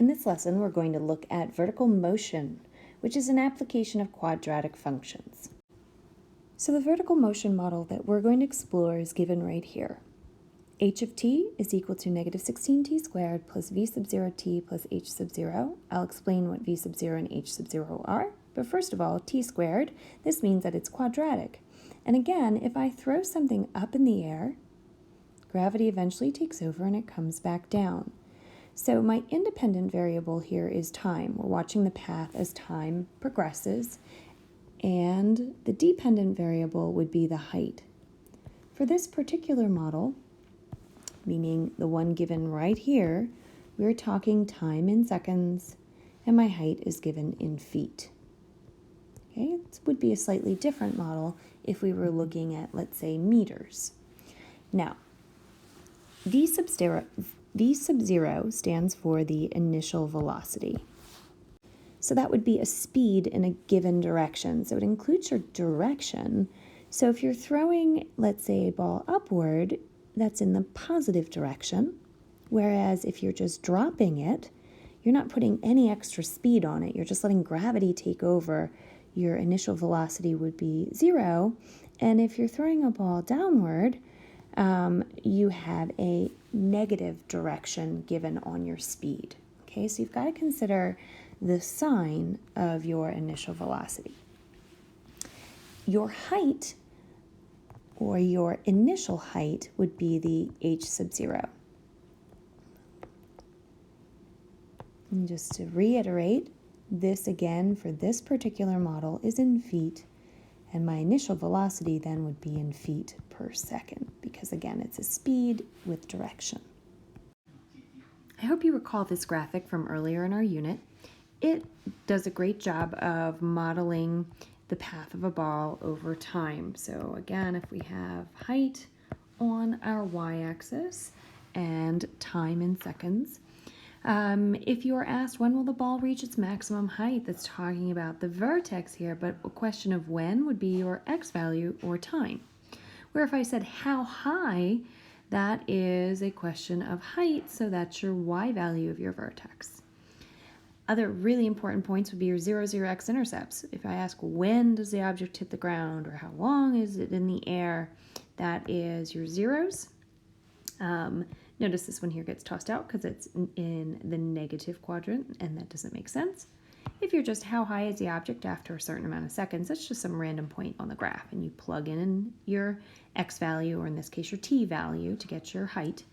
In this lesson, we're going to look at vertical motion, which is an application of quadratic functions. So the vertical motion model that we're going to explore is given right here. H of t is equal to negative 16t squared plus v sub 0 t plus h sub 0. I'll explain what v sub 0 and h sub 0 are. But first of all, t squared, this means that it's quadratic. And again, if I throw something up in the air, gravity eventually takes over and it comes back down. So my independent variable here is time. We're watching the path as time progresses. And the dependent variable would be the height. For this particular model, meaning the one given right here, we're talking time in seconds, and my height is given in feet. Okay, this would be a slightly different model if we were looking at, let's say, meters. Now, v sub 0 stands for the initial velocity. So that would be a speed in a given direction. So it includes your direction. So if you're throwing, let's say, a ball upward, that's in the positive direction. Whereas if you're just dropping it, you're not putting any extra speed on it. You're just letting gravity take over. Your initial velocity would be 0. And if you're throwing a ball downward, you have a negative direction given on your speed. Okay, so you've got to consider the sign of your initial velocity. Your height, or your initial height, would be the h sub 0. And just to reiterate, this again for this particular model is in feet, and my initial velocity then would be in feet per second, because again, it's a speed with direction. I hope you recall this graphic from earlier in our unit. It does a great job of modeling the path of a ball over time. So again, if we have height on our y-axis and time in seconds, if you are asked when will the ball reach its maximum height, that's talking about the vertex here, but a question of when would be your x value or time. Where if I said how high, that is a question of height, so that's your y value of your vertex. Other really important points would be your 0, 0 X-intercepts. If I ask when does the object hit the ground or how long is it in the air, that is your zeros. Notice this one here gets tossed out because it's in the negative quadrant, and that doesn't make sense. If you're just how high is the object after a certain amount of seconds, that's just some random point on the graph, and you plug in your x value, or in this case your t value, to get your height.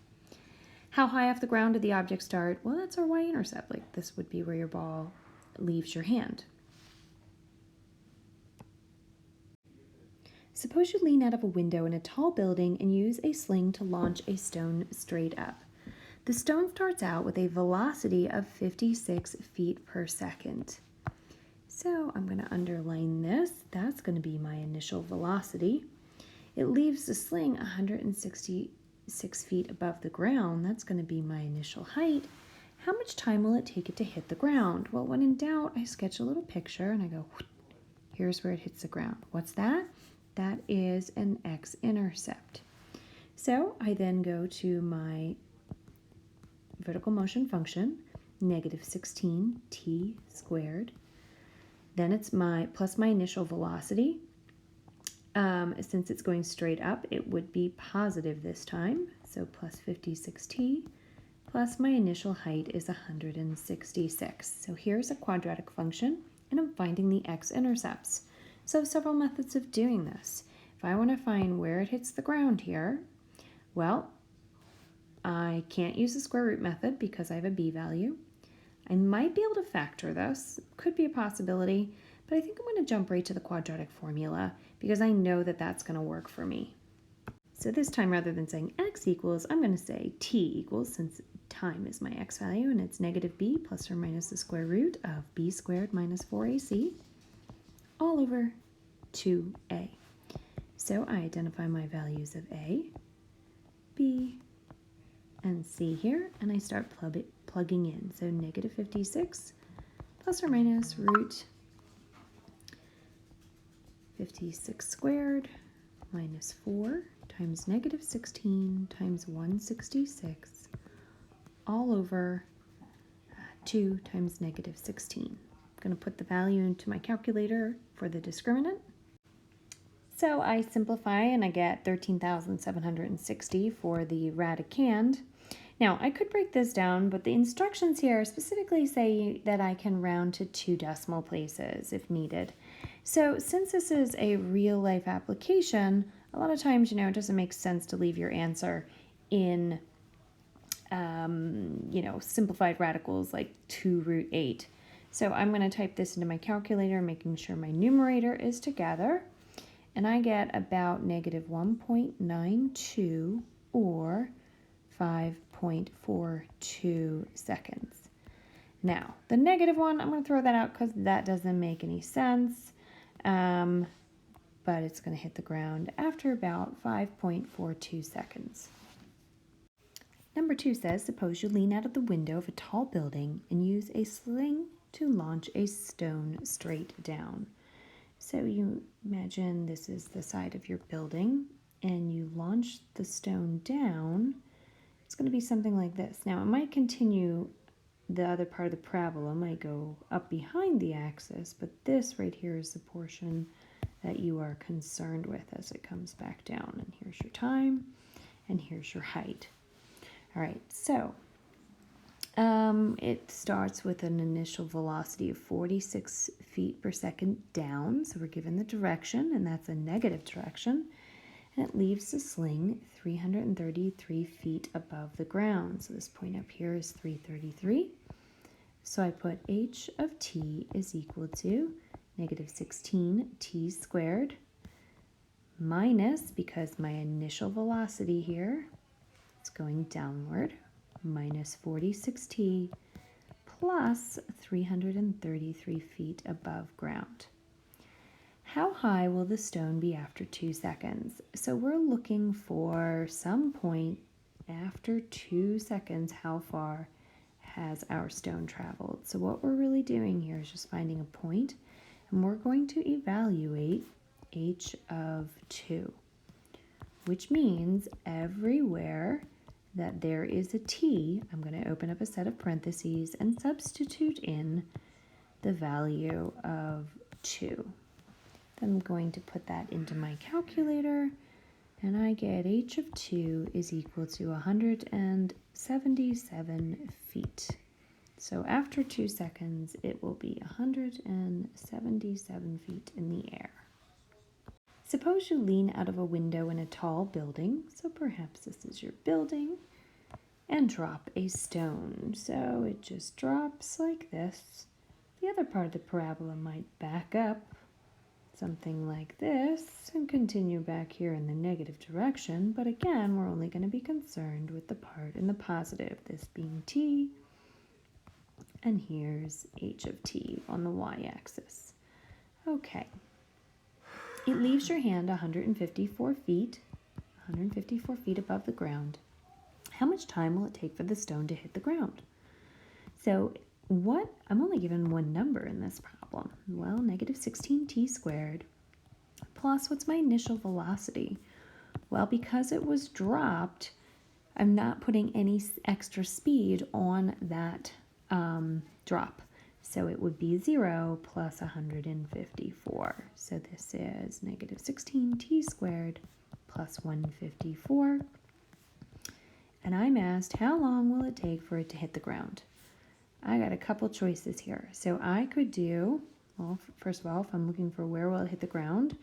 How high off the ground did the object start? Well, that's our y-intercept. Like this would be where your ball leaves your hand. Suppose you lean out of a window in a tall building and use a sling to launch a stone straight up. The stone starts out with a velocity of 56 feet per second. So I'm going to underline this. That's going to be my initial velocity. It leaves the sling 166 feet above the ground. That's going to be my initial height. How much time will it take it to hit the ground? Well, when in doubt, I sketch a little picture and I go, here's where it hits the ground. What's that? That is an X-intercept. So I then go to my vertical motion function, negative 16t squared. Then it's my plus my initial velocity. Since it's going straight up, it would be positive this time. So plus 56t plus my initial height is 166. So here's a quadratic function, and I'm finding the x-intercepts. So several methods of doing this. If I want to find where it hits the ground here, well, I can't use the square root method because I have a b value. I might be able to factor this, could be a possibility, but I think I'm going to jump right to the quadratic formula because I know that that's going to work for me. So this time, rather than saying x equals, I'm going to say t equals, since time is my x value, and it's negative b plus or minus the square root of b squared minus 4ac all over 2a. So I identify my values of a, b, and c here, and I start plugging in. So negative 56 plus or minus root 56 squared minus 4 times negative 16 times 166 all over 2 times negative 16. I'm going to put the value into my calculator for the discriminant. So I simplify and I get 13,760 for the radicand. Now I could break this down, but the instructions here specifically say that I can round to 2 decimal places if needed. So since this is a real life application, a lot of times, it doesn't make sense to leave your answer in, simplified radicals like 2 root 8. So I'm going to type this into my calculator, making sure my numerator is together. And I get about negative 1.92 or 5.42 seconds. Now, the negative one, I'm going to throw that out because that doesn't make any sense. But it's going to hit the ground after about 5.42 seconds. Number 2 says, suppose you lean out of the window of a tall building and use a sling to launch a stone straight down. So you imagine this is the side of your building and you launch the stone down. It's going to be something like this. Now it might continue the other part of the parabola, might go up behind the axis, but this right here is the portion that you are concerned with as it comes back down. And here's your time and here's your height. All right, so it starts with an initial velocity of 46 feet per second down. So we're given the direction, and that's a negative direction. And it leaves the sling 333 feet above the ground. So this point up here is 333. So I put h of t is equal to negative 16 t squared minus, because my initial velocity here is going downward, minus 46t plus 333 feet above ground. How high will the stone be after 2 seconds? So we're looking for some point after 2 seconds, how far has our stone traveled? So what we're really doing here is just finding a point, and we're going to evaluate h of 2, which means everywhere that there is a t, I'm going to open up a set of parentheses and substitute in the value of 2. Then I'm going to put that into my calculator, and I get h of 2 is equal to 177 feet. So after 2 seconds, it will be 177 feet in the air. Suppose you lean out of a window in a tall building, so perhaps this is your building, and drop a stone. So it just drops like this. The other part of the parabola might back up, something like this, and continue back here in the negative direction. But again, we're only going to be concerned with the part in the positive, this being t, and here's h of t on the y-axis. Okay. It leaves your hand 154 feet above the ground. How much time will it take for the stone to hit the ground? So I'm only given one number in this problem. Well, negative 16t squared plus what's my initial velocity? Well, because it was dropped, I'm not putting any extra speed on that drop. So it would be 0 plus 154. So this is negative 16t squared plus 154. And I'm asked, how long will it take for it to hit the ground? I got a couple choices here. So I could do, well, first of all, if I'm looking for where will it hit the ground,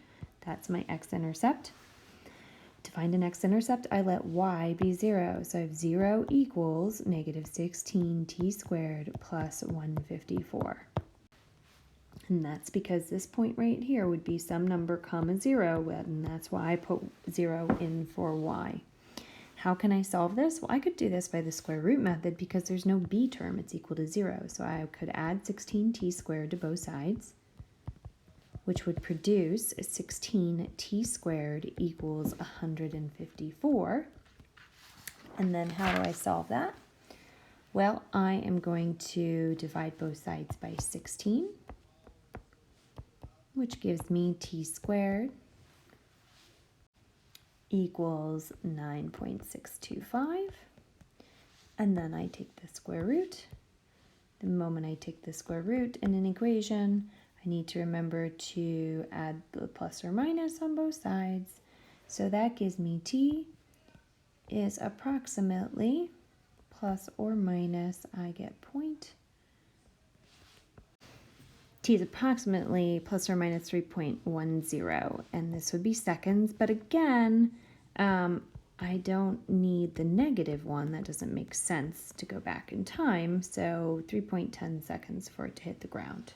that's my x-intercept. To find an x-intercept, I let y be 0. So I have 0 equals negative 16t squared plus 154. And that's because this point right here would be some number comma 0, and that's why I put 0 in for y. How can I solve this? Well, I could do this by the square root method because there's no b term. It's equal to 0. So I could add 16t squared to both sides, which would produce 16t squared equals 154. And then how do I solve that? Well, I am going to divide both sides by 16, which gives me t squared equals 9.625. And then I take the square root. the moment I take the square root in an equation, I need to remember to add the plus or minus on both sides. So that gives me t is approximately plus or minus, I get t is approximately plus or minus 3.10, and this would be seconds. But again, I don't need the negative one. That doesn't make sense to go back in time. So 3.10 seconds for it to hit the ground.